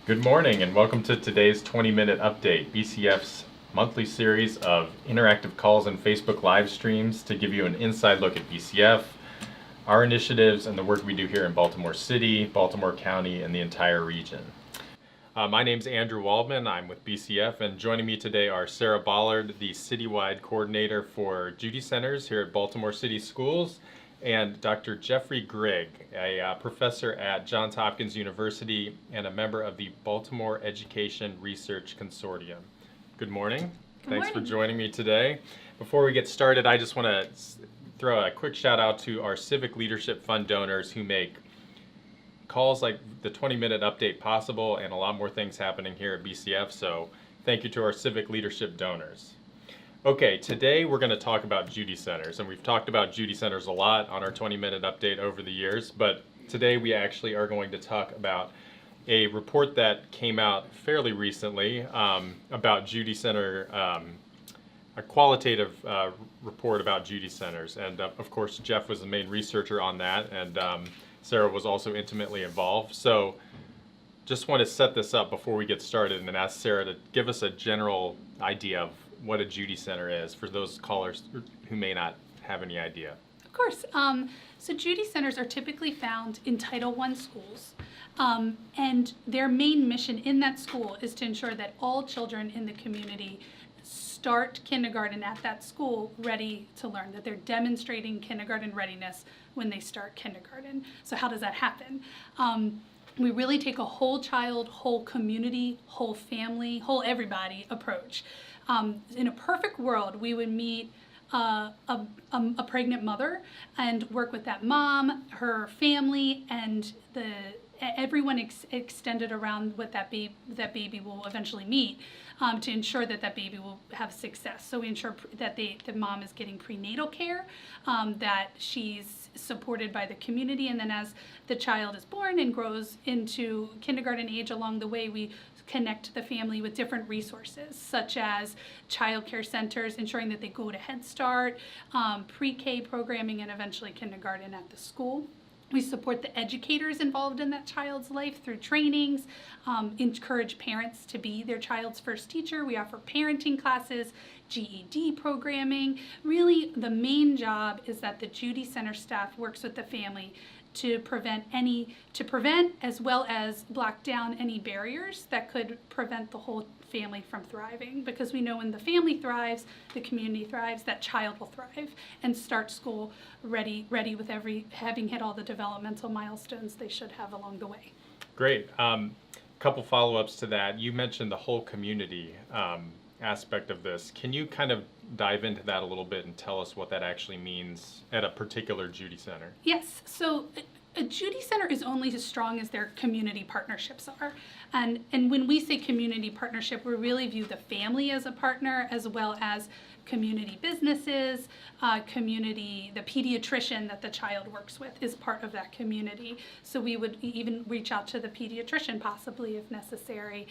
Good morning and welcome to today's 20-minute update, BCF's monthly series of interactive calls and Facebook live streams to give you an inside look at BCF, our initiatives, and the work we do here in Baltimore City, Baltimore County, and the entire region. My name's Andrew Waldman. I'm with BCF, and joining me today are Sarah Bollard, the citywide coordinator for Judy Centers here at Baltimore City Schools, and Dr. Jeffrey Grigg, a professor at Johns Hopkins University and a member of the Baltimore Education Research Consortium. Good morning. Thanks for joining me today. Before we get started, I just want to throw a quick shout out to our Civic Leadership Fund donors who make calls like the 20-minute update possible and a lot more things happening here at BCF, so thank you to our Civic Leadership donors. Okay, today we're going to talk about Judy Centers, and we've talked about Judy Centers a lot on our 20-minute update over the years, but today we actually are going to talk about a report that came out fairly recently about Judy Center, a qualitative report about Judy Centers, and of course Jeff was the main researcher on that, and Sarah was also intimately involved. So just want to set this up before we get started and ask Sarah to give us a general idea of what a Judy Center is for those callers who may not have any idea. Of course. So Judy Centers are typically found in Title I schools, and their main mission in that school is to ensure that all children in the community start kindergarten at that school ready to learn, that they're demonstrating kindergarten readiness when they start kindergarten. So how does that happen? We really take a whole child, whole community, whole family, whole everybody approach. In a perfect world, we would meet a pregnant mother and work with that mom, her family, and everyone extended around what that baby will eventually meet, to ensure that that baby will have success. So we ensure that the mom is getting prenatal care, that she's supported by the community, and then as the child is born and grows into kindergarten age along the way, we connect the family with different resources, such as child care centers, ensuring that they go to Head Start, pre-K programming, and eventually kindergarten at the school. We support the educators involved in that child's life through trainings, encourage parents to be their child's first teacher. We offer parenting classes, GED programming. Really, the main job is that the Judy Center staff works with the family to prevent as well as block down any barriers that could prevent the whole family from thriving, because we know when the family thrives, the community thrives, that child will thrive and start school ready with having hit all the developmental milestones they should have along the way. Great. Couple follow-ups to that. You mentioned the whole community aspect of this. Can you kind of dive into that a little bit and tell us what that actually means at a particular Judy Center? Yes. So a Judy Center is only as strong as their community partnerships are. And when we say community partnership, we really view the family as a partner, as well as community businesses, the pediatrician that the child works with is part of that community. So we would even reach out to the pediatrician possibly if necessary.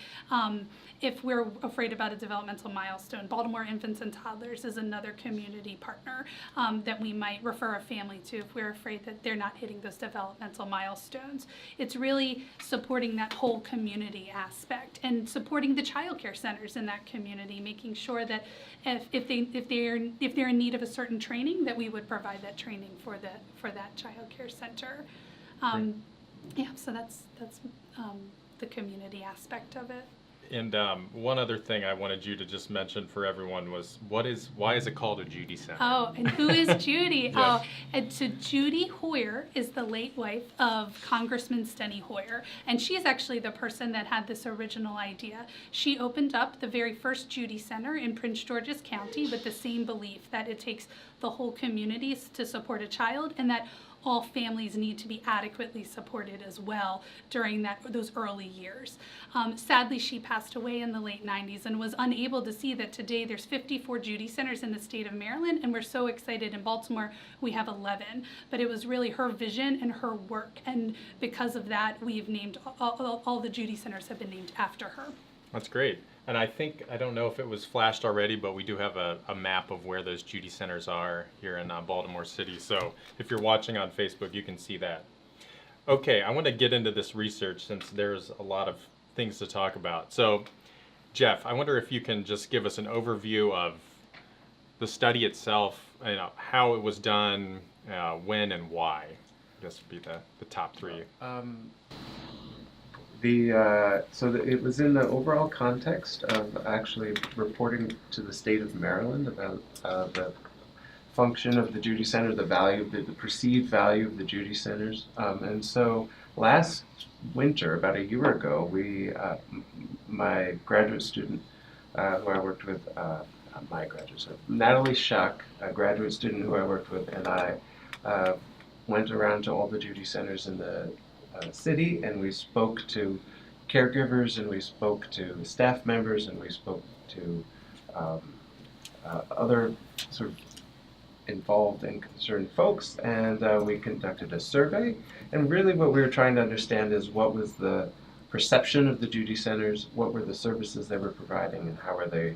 If we're afraid about a developmental milestone, Baltimore Infants and Toddlers is another community partner that we might refer a family to if we're afraid that they're not hitting those developmental milestones. It's really supporting that whole community aspect and supporting the child care centers in that community, making sure that if they're in need of a certain training, that we would provide that training for that child care center. Yeah, so that's the community aspect of it. And one other thing I wanted you to just mention for everyone was why is it called a Judy Center? Oh, and who is Judy? Yes. Oh, and so Judy Hoyer is the late wife of Congressman Steny Hoyer, and she is actually the person that had this original idea. She opened up the very first Judy Center in Prince George's County with the same belief that it takes the whole community to support a child, and that all families need to be adequately supported as well during those early years. Sadly, she passed away in the late 90s and was unable to see that today there's 54 Judy Centers in the state of Maryland, and we're so excited in Baltimore we have 11. But it was really her vision and her work, and because of that, we've named all the Judy Centers have been named after her. That's great. And I don't know if it was flashed already, but we do have a map of where those Judy Centers are here in Baltimore City. So if you're watching on Facebook, you can see that. Okay, I want to get into this research since there's a lot of things to talk about. So, Jeff, I wonder if you can just give us an overview of the study itself, how it was done, when and why. I guess would be the top three. It was in the overall context of actually reporting to the state of Maryland about the function of the Judy Center, the value, the perceived value of the Judy Centers. And so last winter, about a year ago, my graduate student who I worked with, Natalie Schuck, a graduate student who I worked with, and I went around to all the Judy Centers in the city, and we spoke to caregivers, and we spoke to staff members, and we spoke to other sort of involved and concerned folks, and we conducted a survey. And really what we were trying to understand is what was the perception of the Judy Centers, what were the services they were providing, and how were they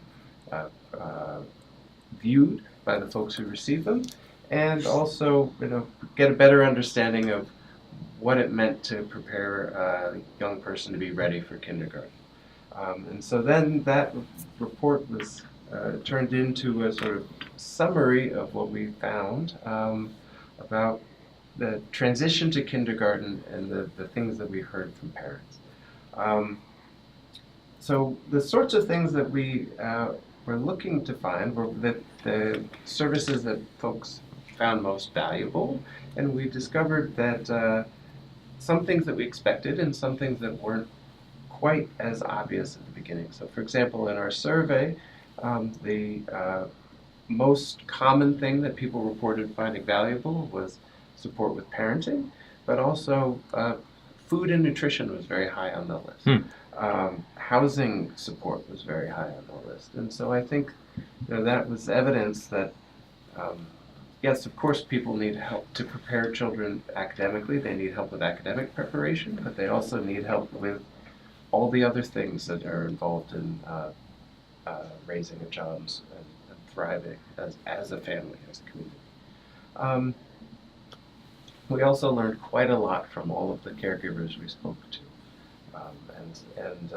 viewed by the folks who received them, and also get a better understanding of what it meant to prepare a young person to be ready for kindergarten. And so then that report was turned into a sort of summary of what we found about the transition to kindergarten and the things that we heard from parents. So the sorts of things that we were looking to find were the services that folks found most valuable, and we discovered that some things that we expected and some things that weren't quite as obvious at the beginning. So for example, in our survey, the most common thing that people reported finding valuable was support with parenting, but also food and nutrition was very high on the list. Housing support was very high on the list. And so I think that was evidence that yes, of course, people need help to prepare children academically. They need help with academic preparation, but they also need help with all the other things that are involved in raising a child and thriving as a family, as a community. We also learned quite a lot from all of the caregivers we spoke to, and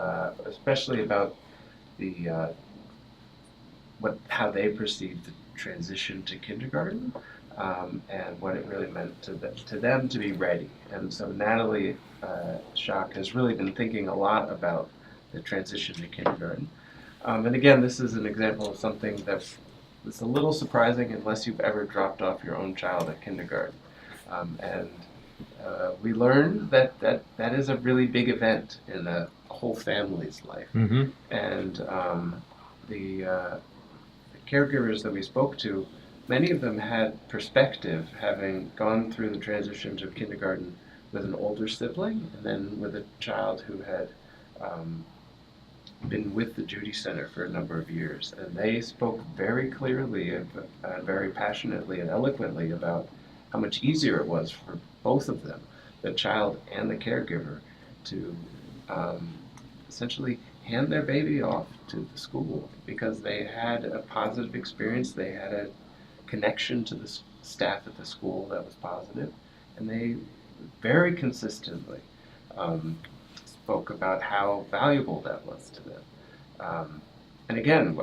especially about how they perceived the transition to kindergarten, and what it really meant to them to be ready. And so Natalie Schuck has really been thinking a lot about the transition to kindergarten. And again, this is an example of something that's a little surprising unless you've ever dropped off your own child at kindergarten. We learned that is a really big event in a whole family's life. Mm-hmm. And the caregivers that we spoke to, many of them had perspective, having gone through the transition to kindergarten with an older sibling, and then with a child who had been with the Judy Center for a number of years. And they spoke very clearly and very passionately and eloquently about how much easier it was for both of them, the child and the caregiver, to essentially hand their baby off to the school because they had a positive experience, they had a connection to the staff at the school that was positive, and they very consistently spoke about how valuable that was to them. And again,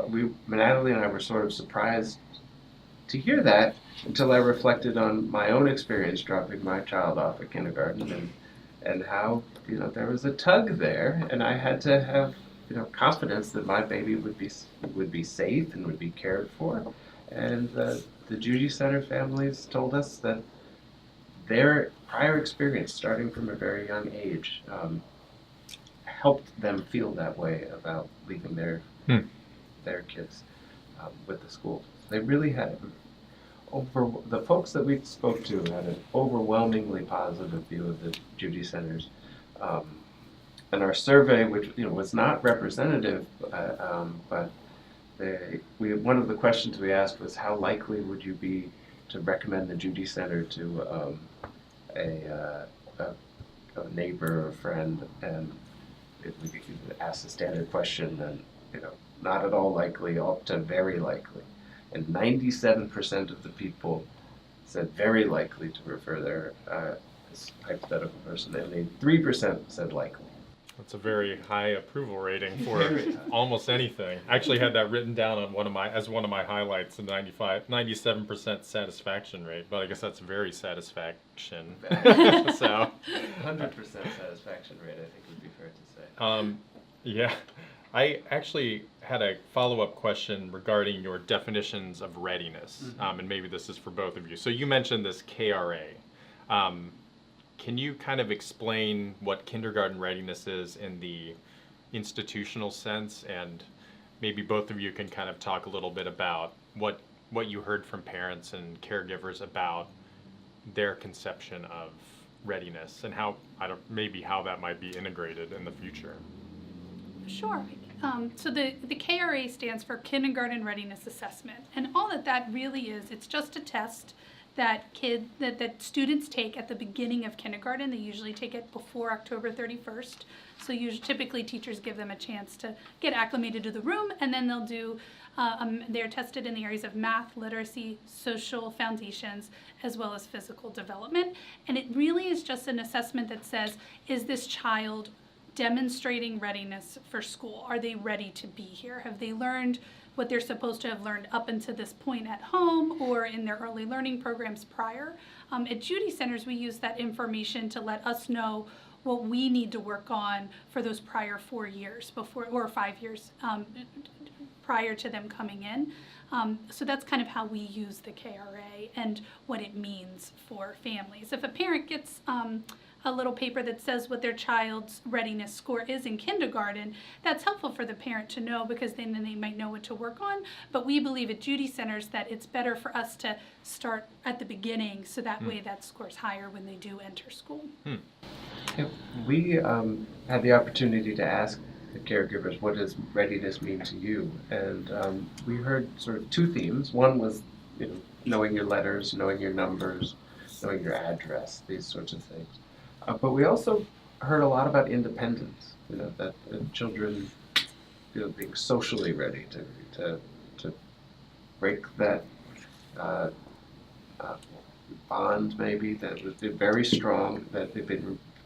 Natalie and I were sort of surprised to hear that until I reflected on my own experience dropping my child off at kindergarten and how there was a tug there, and I had to have confidence that my baby would be safe and would be cared for. And the Judy Center families told us that their prior experience, starting from a very young age, helped them feel that way about leaving their kids with the school. They really had the folks that we spoke to had an overwhelmingly positive view of the Judy Centers. And our survey, which was not representative, but one of the questions we asked was, how likely would you be to recommend the Judy Center to a neighbor or friend? And we could ask the standard question, and not at all likely, up to very likely. And 97% of the people said very likely to refer their this hypothetical person, and 3% said likely. That's a very high approval rating for Very high. almost anything. I actually had that written down on one of my highlights, the 97% satisfaction rate, but I guess that's very satisfaction. So, 100% satisfaction rate, I think would be fair to say. yeah, I actually had a follow-up question regarding your definitions of readiness, and maybe this is for both of you. So you mentioned this KRA. Can you kind of explain what kindergarten readiness is in the institutional sense, and maybe both of you can kind of talk a little bit about what you heard from parents and caregivers about their conception of readiness and how that might be integrated in the future. Sure. So the KRA stands for Kindergarten Readiness Assessment, and all that really is, it's just a test that students take at the beginning of kindergarten. They usually take it before October 31st. So typically teachers give them a chance to get acclimated to the room, and then they'll do, they're tested in the areas of math, literacy, social foundations, as well as physical development. And it really is just an assessment that says, is this child demonstrating readiness for school? Are they ready to be here? Have they learned what they're supposed to have learned up until this point at home or in their early learning programs prior? At Judy Centers, we use that information to let us know what we need to work on for those prior 4 years or 5 years prior to them coming in. So that's kind of how we use the KRA and what it means for families. If a parent gets a little paper that says what their child's readiness score is in kindergarten, that's helpful for the parent to know, because then they might know what to work on. But we believe at Judy Centers that it's better for us to start at the beginning, so that way that score's higher when they do enter school. Yeah, we had the opportunity to ask the caregivers, what does readiness mean to you? And we heard sort of two themes. One was, knowing your letters, knowing your numbers, knowing your address, these sorts of things. But we also heard a lot about independence, that children being socially ready to break that bond, maybe, that was very strong, that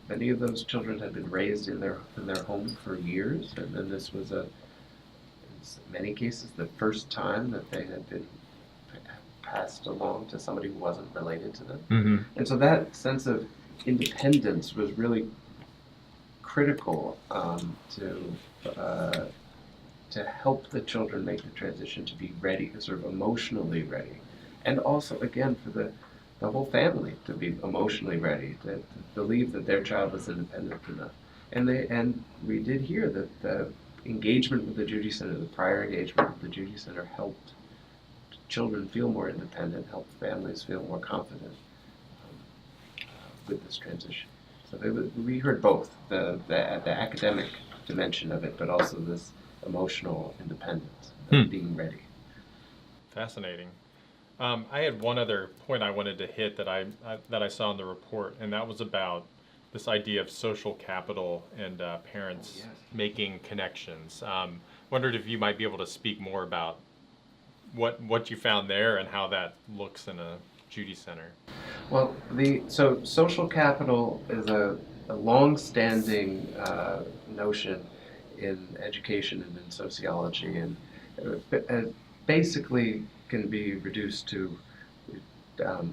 many of those children had been raised in their home for years, and then this was in many cases the first time that they had been passed along to somebody who wasn't related to them. Mm-hmm. And so that sense of independence was really critical to help the children make the transition to be ready, sort of emotionally ready, and also again for the whole family to be emotionally ready, to believe that their child was independent enough. And we did hear that the engagement with the Judy Center, the prior engagement with the Judy Center, helped children feel more independent, helped families feel more confident with this transition. So we heard both the academic dimension of it, but also this emotional independence, being ready. Fascinating. I had one other point I wanted to hit that I saw in the report, and that was about this idea of social capital and parents making connections. Wondered if you might be able to speak more about what you found there and how that looks in a Judy Center. Well, so social capital is a long-standing notion in education and in sociology, and basically can be reduced to,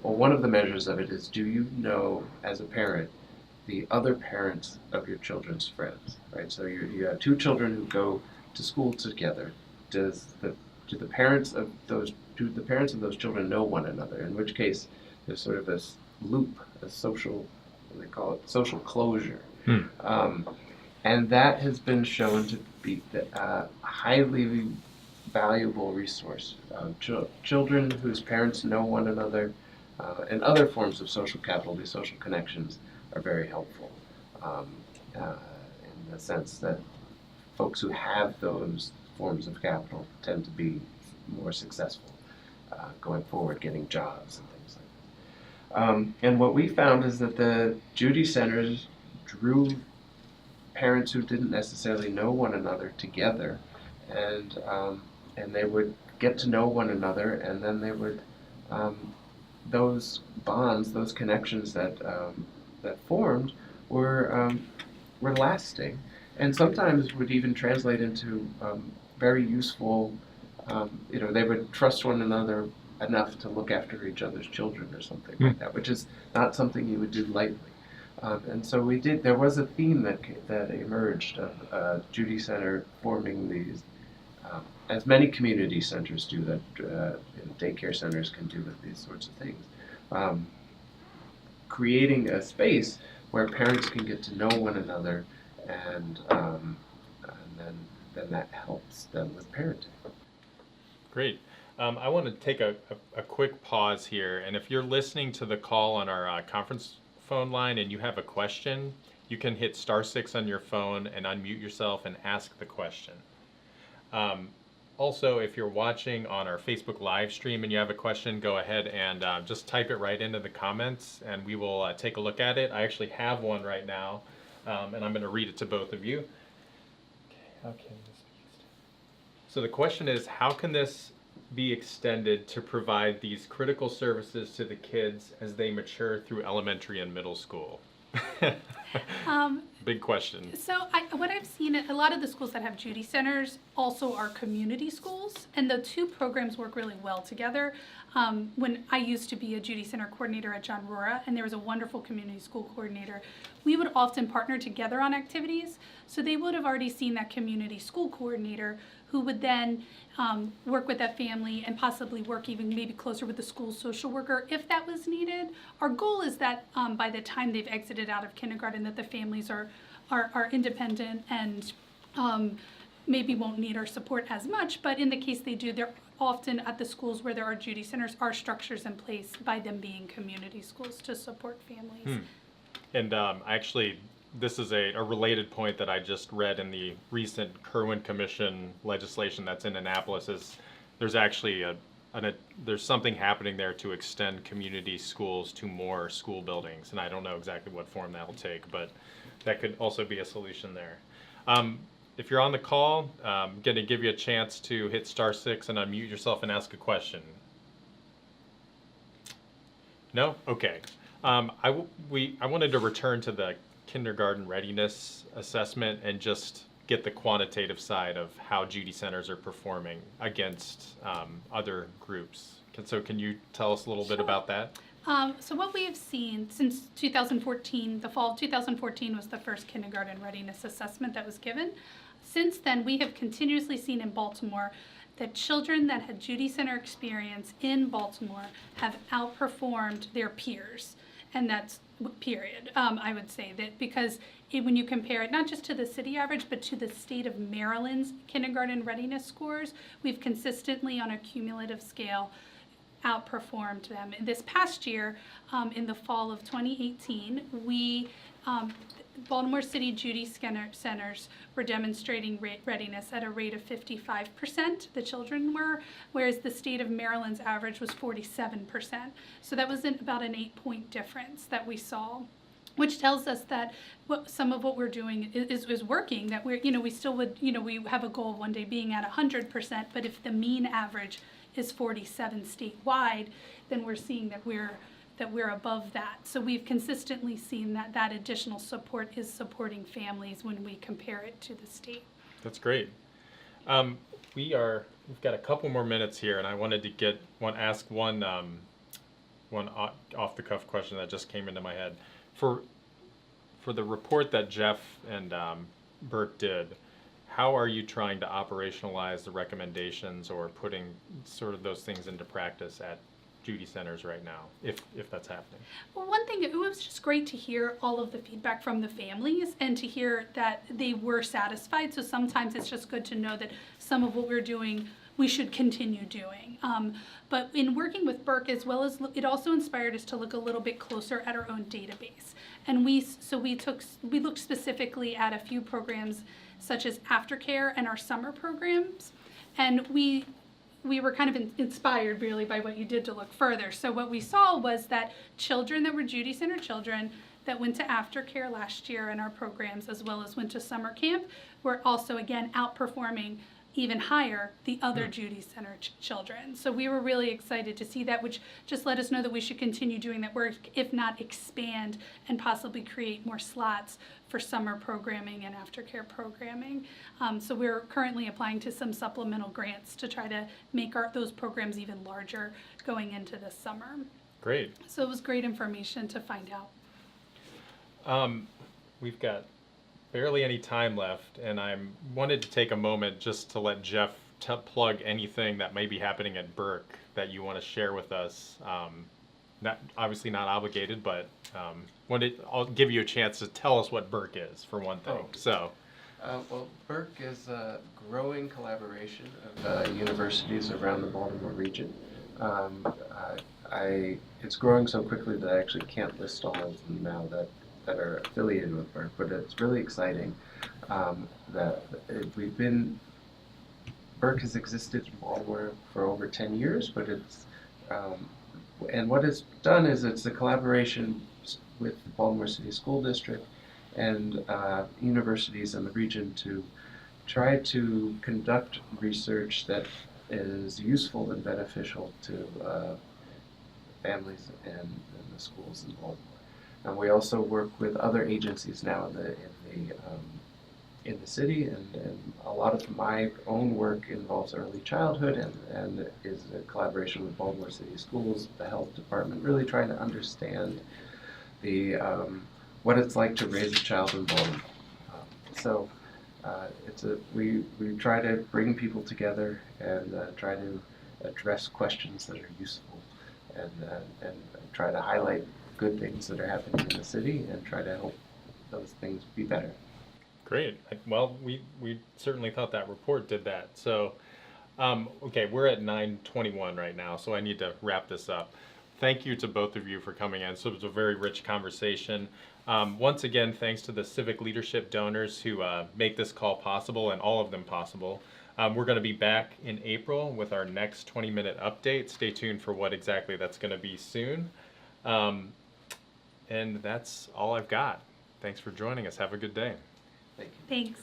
one of the measures of it is, do you know, as a parent, the other parents of your children's friends, right? So you have two children who go to school together. Do the parents of those children know one another? In which case, there's sort of this loop, a social, they call it social closure. And that has been shown to be a highly valuable resource. Children whose parents know one another and other forms of social capital, these social connections, are very helpful in the sense that folks who have those forms of capital tend to be more successful going forward, getting jobs and things like that. And what we found is that the Judy Centers drew parents who didn't necessarily know one another together, and they would get to know one another, and then they would those bonds, those connections that formed were lasting, and sometimes would even translate into very useful, they would trust one another enough to look after each other's children or something like that, which is not something you would do lightly. And so there was a theme that emerged of Judy Center forming these, as many community centers do that daycare centers can do with these sorts of things. Creating a space where parents can get to know one another, and then that helps them with parenting. Great. I want to take a quick pause here, and if you're listening to the call on our conference phone line and you have a question, you can hit *6 on your phone and unmute yourself and ask the question. Also, if you're watching on our Facebook live stream and you have a question, go ahead and just type it right into the comments and we will take a look at it. I actually have one right now, and I'm going to read it to both of you. Okay, how can this be extended? So the question is, how can this be extended to provide these critical services to the kids as they mature through elementary and middle school? Big question. So what I've seen, a lot of the schools that have Judy Centers also are community schools, and the two programs work really well together. When I used to be a Judy Center coordinator at John Rora, and there was a wonderful community school coordinator, we would often partner together on activities. So they would have already seen that community school coordinator who would then work with that family and possibly work even maybe closer with the school social worker if that was needed. Our goal is that by the time they've exited out of kindergarten, that the families are independent and maybe won't need our support as much, but in the case they do, they're often at the schools where there are Judy Centers are structures in place by them being community schools to support families. And actually, this is a related point that I just read in the recent Kerwin Commission legislation that's in Annapolis. Is there's actually there's something happening there to extend community schools to more school buildings, and I don't know exactly what form that will take, but that could also be a solution there. If you're on the call, I'm going to give you a chance to hit *6 and unmute yourself and ask a question. No? Okay. I wanted to return to the kindergarten readiness assessment and just get the quantitative side of how Judy Centers are performing against other groups. So can you tell us a little bit about that? So what we have seen since 2014, the fall of 2014 was the first kindergarten readiness assessment that was given. Since then, we have continuously seen in Baltimore that children that had Judy Center experience in Baltimore have outperformed their peers. And that's period. I would say that because when you compare it not just to the city average, but to the state of Maryland's kindergarten readiness scores, we've consistently on a cumulative scale outperformed them. This past year, in the fall of 2018, we Baltimore City Judy Centers were demonstrating readiness at a rate of 55%, the children were, whereas the state of Maryland's average was 47%. So that was about an 8-point difference that we saw, which tells us that some of what we're doing is working, that we still would, we have a goal of one day being at 100%, but if the mean average is 47 statewide, then we're seeing that we're above that. So we've consistently seen that additional support is supporting families when we compare it to the state. That's great. We've got a couple more minutes here, and I wanted to ask one off-the-cuff question that just came into my head. For the report that Jeff and BERC did, how are you trying to operationalize the recommendations or putting sort of those things into practice at Judy Centers right now, if that's happening? Well, one thing, it was just great to hear all of the feedback from the families and to hear that they were satisfied. So sometimes it's just good to know that some of what we're doing we should continue doing. But in working with BERC, as well as it also inspired us to look a little bit closer at our own database. And we looked specifically at a few programs such as aftercare and our summer programs. And we were kind of inspired really by what you did to look further. So what we saw was that children that were Judy Center children that went to aftercare last year in our programs, as well as went to summer camp, were also again outperforming even higher the other Judy Center children. So we were really excited to see that, which just let us know that we should continue doing that work, if not expand and possibly create more slots for summer programming and aftercare programming. So we're currently applying to some supplemental grants to try to make those programs even larger going into this summer. Great. So it was great information to find out. We've got barely any time left, and I wanted to take a moment just to let Jeff plug anything that may be happening at BERC that you want to share with us. Obviously not obligated, but I'll give you a chance to tell us what BERC is, for one thing. Oh. Well, BERC is a growing collaboration of universities around the Baltimore region. It's growing so quickly that I actually can't list all of them now that are affiliated with BERC, but it's really exciting that BERC has existed in Baltimore for over 10 years, but and what it's done is it's a collaboration with the Baltimore City School District and universities in the region to try to conduct research that is useful and beneficial to families and the schools in Baltimore. And we also work with other agencies now in the city, and a lot of my own work involves early childhood and is a collaboration with Baltimore City Schools, the health department, really trying to understand what it's like to raise a child in Baltimore. We try to bring people together and try to address questions that are useful and try to highlight good things that are happening in the city and try to help those things be better. Great. Well, we certainly thought that report did that. So, okay, we're at 9:21 right now, so I need to wrap this up. Thank you to both of you for coming in. So it was a very rich conversation. Once again, thanks to the civic leadership donors who make this call possible, and all of them possible. We're going to be back in April with our next 20-minute update. Stay tuned for what exactly that's going to be soon. And that's all I've got. Thanks for joining us. Have a good day. Thank you. Thanks.